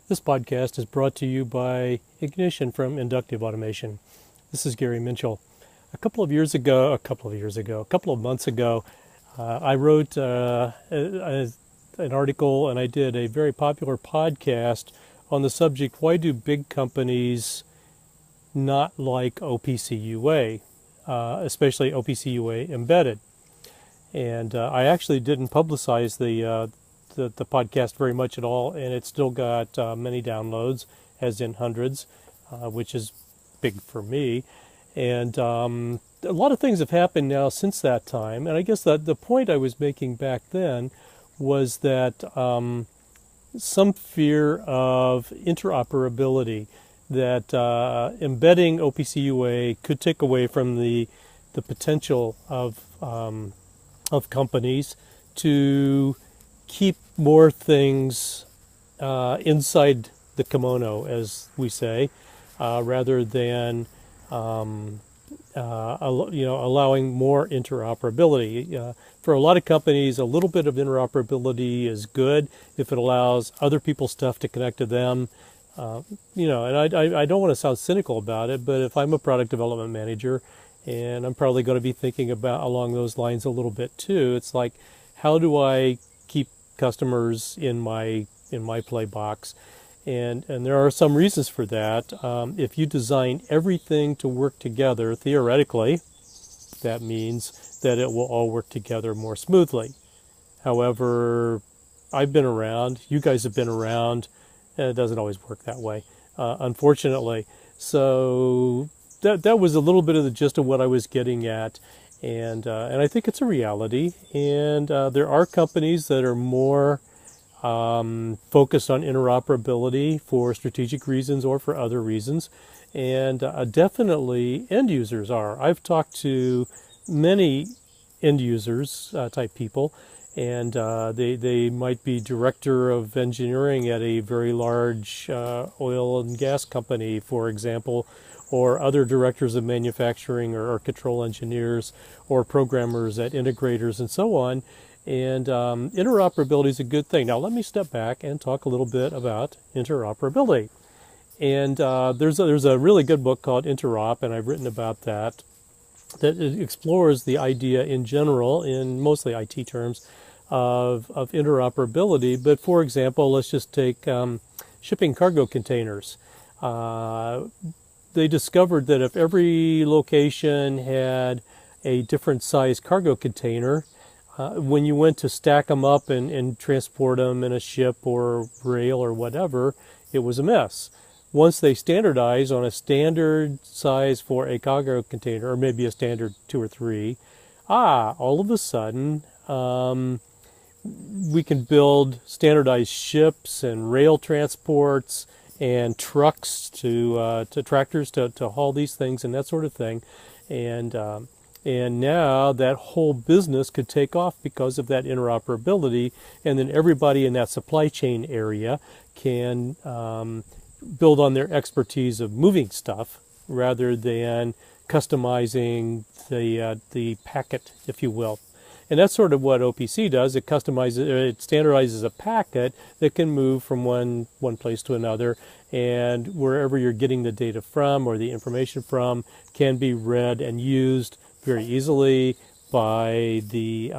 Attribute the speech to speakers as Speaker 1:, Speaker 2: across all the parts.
Speaker 1: This podcast is brought to you by Ignition from Inductive Automation. This is Gary Minchell. A couple of months ago, I wrote an article and I did a very popular podcast on the subject, why do big companies not like OPC UA, especially OPC UA embedded? And I actually didn't publicize the podcast very much at all, and it still got many downloads, as in hundreds, which is big for me. And a lot of things have happened now since that time, and I guess that the point I was making back then was that some fear of interoperability, that embedding OPC UA could take away from the potential of companies to keep more things inside the kimono, as we say, rather than allowing more interoperability. For a lot of companies, a little bit of interoperability is good if it allows other people's stuff to connect to them. And I don't want to sound cynical about it, but if I'm a product development manager, and I'm probably going to be thinking about along those lines a little bit too, it's like, how do I keep customers in my play box? And there are some reasons for that. If you design everything to work together, theoretically, that means that it will all work together more smoothly. However, I've been around, you guys have been around, and it doesn't always work that way, unfortunately. So that was a little bit of the gist of what I was getting at. And I think it's a reality. And there are companies that are more focused on interoperability for strategic reasons or for other reasons. And definitely end users are. I've talked to many end users type people, and they might be director of engineering at a very large oil and gas company, for example, or other directors of manufacturing or control engineers or programmers at integrators and so on. And interoperability is a good thing. Now let me step back and talk a little bit about interoperability. And there's a really good book called Interop, and I've written about that it explores the idea in general, in mostly IT terms, of interoperability. But for example, let's just take shipping cargo containers. They discovered that if every location had a different size cargo container, when you went to stack them up and transport them in a ship or rail or whatever, it was a mess. Once they standardized on a standard size for a cargo container, or maybe a standard 2 or 3, all of a sudden we can build standardized ships and rail transports and trucks to tractors to haul these things and that sort of thing. And now that whole business could take off because of that interoperability, and then everybody in that supply chain area can build on their expertise of moving stuff rather than customizing the packet, if you will. And that's sort of what OPC does. It standardizes a packet that can move from one place to another, and wherever you're getting the data from or the information from can be read and used very easily by the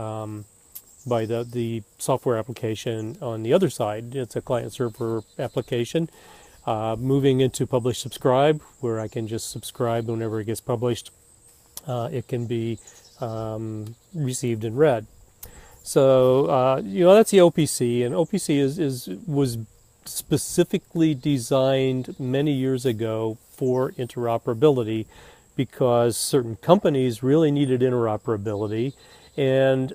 Speaker 1: software application on the other side. It's a client-server application. Moving into publish subscribe, where I can just subscribe whenever it gets published. It can be received and read. So that's the OPC, and OPC was specifically designed many years ago for interoperability because certain companies really needed interoperability, and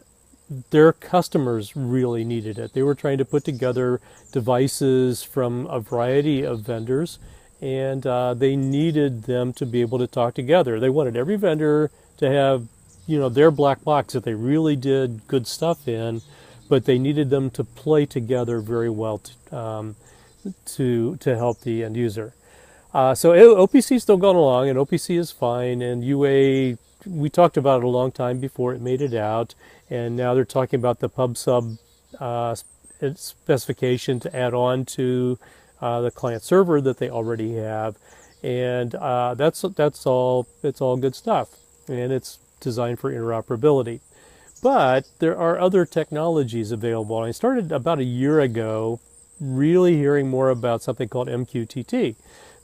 Speaker 1: their customers really needed it. They were trying to put together devices from a variety of vendors, and they needed them to be able to talk together. They wanted every vendor to have their black box that they really did good stuff in, but they needed them to play together very well to help the end user. So OPC is still going along, and OPC is fine, and UA, we talked about it a long time before it made it out, and now they're talking about the pub sub specification to add on to the client server that they already have, and that's all. It's all good stuff, and it's designed for interoperability. But there are other technologies available. I started about a year ago really hearing more about something called MQTT.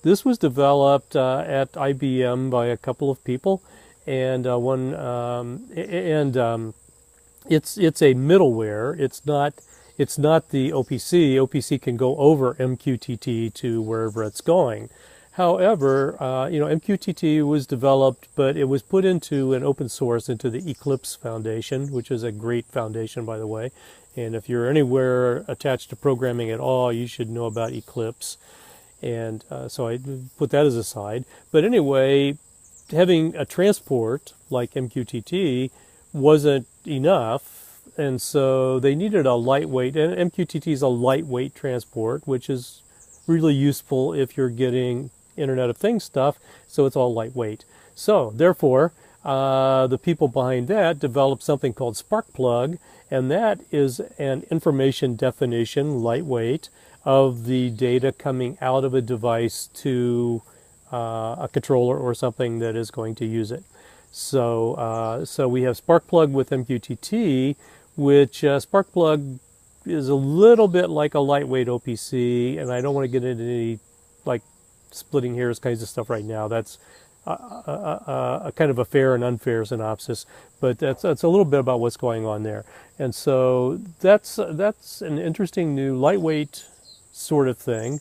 Speaker 1: This was developed at IBM by a couple of people, and it's a middleware. It's not the OPC. OPC can go over MQTT to wherever it's going. However, MQTT was developed, but it was put into an open source into the Eclipse Foundation, which is a great foundation, by the way. And if you're anywhere attached to programming at all, you should know about Eclipse. And so I put that as a side. But anyway, having a transport like MQTT wasn't enough, and so they needed a lightweight, and MQTT is a lightweight transport, which is really useful if you're getting Internet of Things stuff, so it's all lightweight. So therefore, the people behind that developed something called Sparkplug, and that is an information definition, lightweight, of the data coming out of a device to a controller or something that is going to use it. So, so we have Sparkplug with MQTT, which Sparkplug is a little bit like a lightweight OPC, and I don't want to get into any like splitting hairs kinds of stuff right now. That's a kind of a fair and unfair synopsis, but that's a little bit about what's going on there. And so that's an interesting new lightweight sort of thing.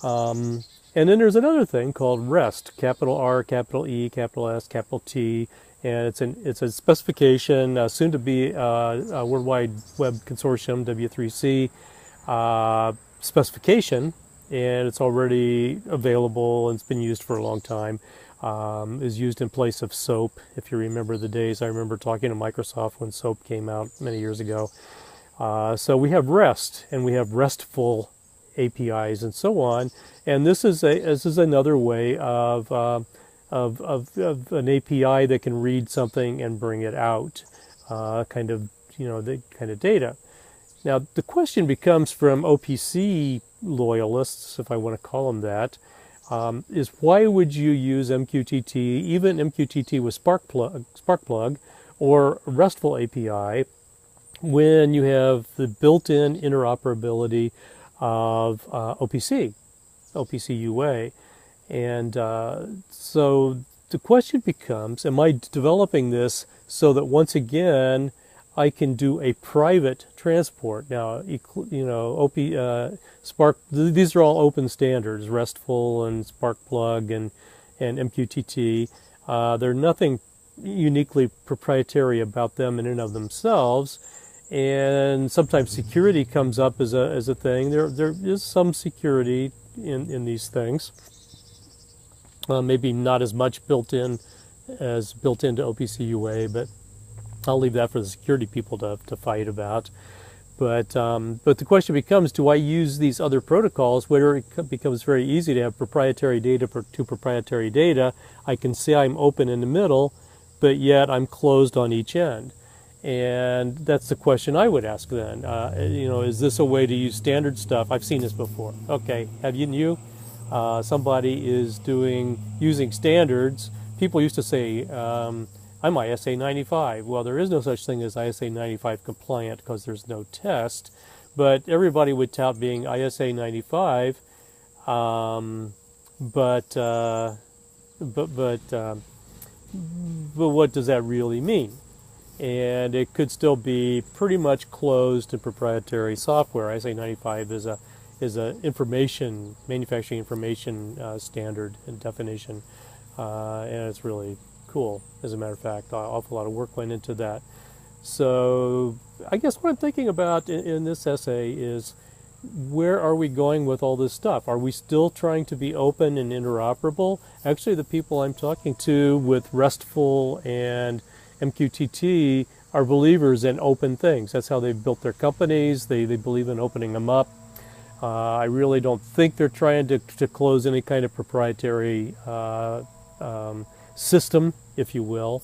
Speaker 1: And then there's another thing called REST, capital R, capital E, capital S, capital T, and it's a specification, soon to be a World Wide Web Consortium, W3C specification, and it's already available and it's been used for a long time. Is used in place of SOAP. If you remember the days, I remember talking to Microsoft when SOAP came out many years ago. So we have REST, and we have RESTful APIs and so on, and this is another way of an API that can read something and bring it out, kind of the kind of data. Now the question becomes from OPC loyalists, if I want to call them that, is why would you use MQTT, even MQTT with Sparkplug or RESTful API, when you have the built-in interoperability of OPC UA? And so the question becomes, am I developing this so that once again I can do a private transport? Now, Spark, these are all open standards, RESTful and Sparkplug and MQTT. There's nothing uniquely proprietary about them in and of themselves. And sometimes security comes up as a thing. There is some security in these things. Maybe not as much built into OPC UA, but I'll leave that for the security people to fight about. But the question becomes, do I use these other protocols where it becomes very easy to have proprietary data to proprietary data? I can say I'm open in the middle, but yet I'm closed on each end. And that's the question I would ask then. Is this a way to use standard stuff? I've seen this before. Okay, have you? Somebody is using standards. People used to say, I'm ISA 95. Well, there is no such thing as ISA 95 compliant because there's no test, but everybody would tout being ISA 95. But what does that really mean? And it could still be pretty much closed and proprietary software. ISA 95 is a manufacturing information standard and definition, and it's really cool. As a matter of fact, an awful lot of work went into that. So I guess what I'm thinking about in this essay is, where are we going with all this stuff? Are we still trying to be open and interoperable? Actually, the people I'm talking to with RESTful and MQTT are believers in open things. That's how they've built their companies. They believe in opening them up. I really don't think they're trying to close any kind of proprietary system, if you will.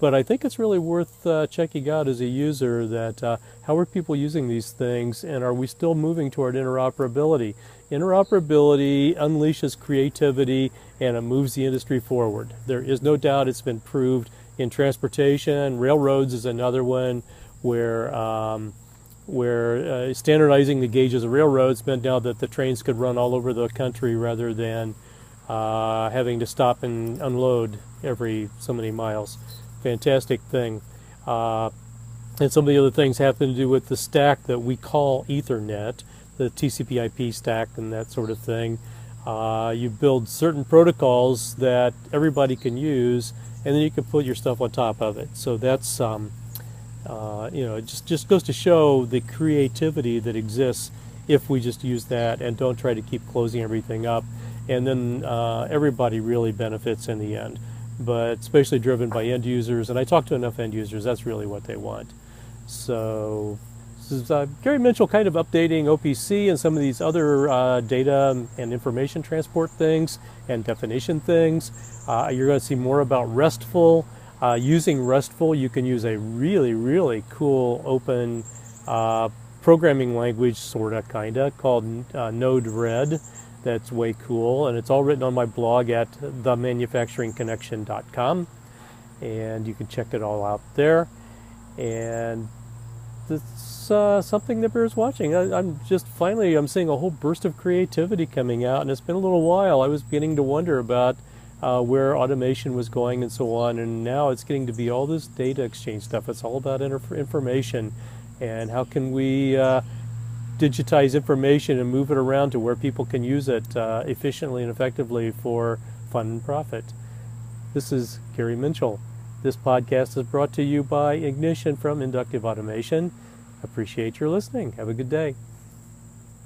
Speaker 1: but I think it's really worth checking out as a user that how are people using these things, and are we still moving toward interoperability? Interoperability unleashes creativity and it moves the industry forward. There is no doubt it's been proved in transportation. Railroads is another one where standardizing the gauges of railroads meant now that the trains could run all over the country rather than having to stop and unload every so many miles. Fantastic thing. And some of the other things have to do with the stack that we call Ethernet, the TCP/IP stack and that sort of thing. You build certain protocols that everybody can use, and then you can put your stuff on top of it. So that's it just goes to show the creativity that exists if we just use that and don't try to keep closing everything up. And then everybody really benefits in the end, but especially driven by end users. And I talk to enough end users, that's really what they want. So this is Gary Minchell kind of updating OPC and some of these other data and information transport things and definition things. You're going to see more about RESTful. Using RESTful, you can use a really, really cool open programming language, sorta, kinda, called Node-RED. That's way cool, and it's all written on my blog at themanufacturingconnection.com, and you can check it all out there. And it's something that bears watching. I'm seeing a whole burst of creativity coming out, and it's been a little while. I was beginning to wonder about where automation was going and so on, and now it's getting to be all this data exchange stuff. It's all about information, and how can we digitize information and move it around to where people can use it efficiently and effectively for fun and profit. This is Gary Minchell. This podcast is brought to you by Ignition from Inductive Automation. Appreciate your listening. Have a good day.